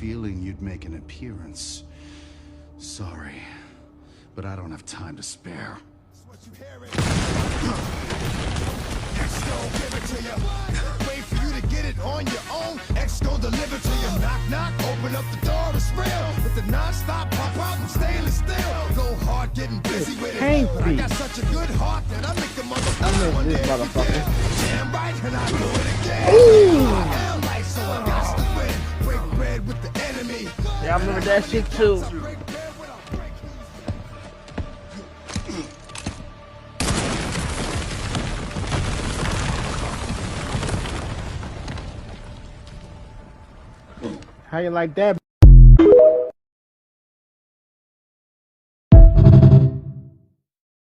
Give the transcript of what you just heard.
feeling you'd make an appearance. Sorry, but I don't have time to spare. X gon' give it to you. Wait for you to get it on your own. X gon' deliver to you. Knock, knock, open up the door, it's real. With the non-stop pop out and stainless steel. Go hard, getting busy with it. But I got such a good heart that I make the motherfucker one day. Damn right, and I do it again. Hell life, so I got to win. Break bread with the enemy. Yeah, I remember that shit too. How you like that?